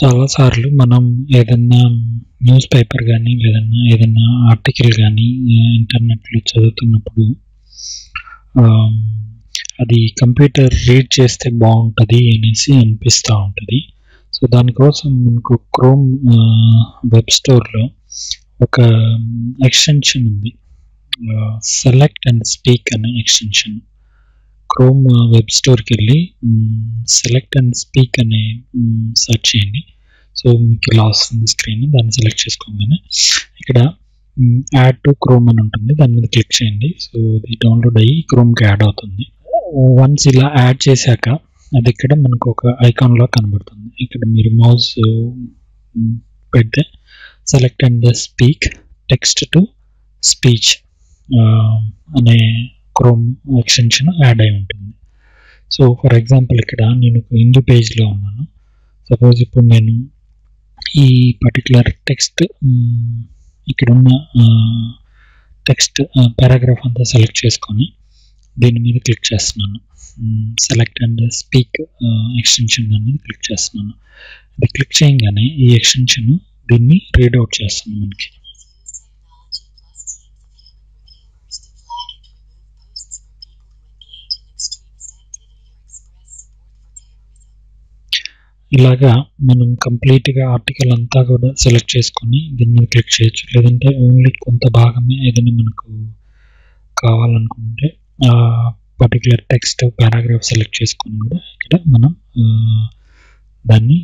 చాలా సార్లు మనం ఏదన్నా న్యూస్ పేపర్ కానీ ఏదన్నా ఆర్టికల్ కానీ ఇంటర్నెట్లో చదువుతున్నప్పుడు అది కంప్యూటర్ రీడ్ చేస్తే బాగుంటుంది అనేసి అనిపిస్తూ ఉంటుంది. సో దానికోసం మనకు క్రోమ్ వెబ్ స్టోర్లో ఒక ఎక్స్టెన్షన్ ఉంది, సెలెక్ట్ అండ్ స్పీక్ అనే ఎక్స్టెన్షన్. క్రోమ్ వెబ్ స్టోర్కి వెళ్ళి సెలెక్ట్ అండ్ స్పీక్ అనే సెర్చ్ చేయండి. సో మీకు ఇలా వస్తుంది స్క్రీన్. దాన్ని సెలెక్ట్ చేసుకోగానే ఇక్కడ యాడ్ టు క్రోమ్ అని ఉంటుంది, దాని మీద క్లిక్ చేయండి. సో ఇది డౌన్లోడ్ అయ్యి క్రోమ్కి యాడ్ అవుతుంది. వన్స్ ఇలా యాడ్ చేశాక అది ఇక్కడ మనకు ఒక ఐకాన్లో కనబడుతుంది. ఇక్కడ మీరు మౌస్ పెడితే select and speak text to speech అనే క్రోమ్ ఎక్స్టెన్షన్ యాడ్ అయి ఉంటుంది. సో ఫర్ ఎగ్జాంపుల్ ఇక్కడ నేను ఇందు పేజ్లో ఉన్నాను. సపోజ్ ఇప్పుడు నేను ఈ పర్టికులర్ టెక్స్ట్ ఇక్కడ ఉన్న టెక్స్ట్ పారాగ్రాఫ్ అంతా సెలెక్ట్ చేసుకొని దీని మీద క్లిక్ చేస్తున్నాను. సెలెక్ట్ అండ్ స్పీక్ ఎక్స్టెన్షన్ అనేది క్లిక్ చేస్తున్నాను. అది క్లిక్ చేయగానే ఈ ఎక్స్టెన్షన్ దీన్ని రీడౌట్ చేస్తుంది మనకి. ఇలాగా మనం కంప్లీట్గా ఆర్టికల్ అంతా కూడా సెలెక్ట్ చేసుకొని దీని మీద క్లిక్ చేయొచ్చు. లేదంటే ఓన్లీ కొంత భాగమే ఏదైనా మనకు కావాలనుకుంటే పర్టికులర్ టెక్స్ట్ పారాగ్రాఫ్ సెలెక్ట్ చేసుకొని కూడా ఇక్కడ మనం దాన్ని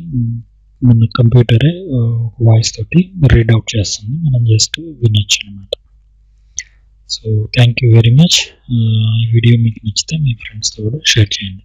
మన కంప్యూటరే వాయిస్ తోటి రీడౌట్ చేస్తుంది, మనం జస్ట్ వినొచ్చు అనమాట. So thank you very much. ఈ వీడియో మీకు నచ్చితే మీ ఫ్రెండ్స్తో కూడా షేర్ చేయండి.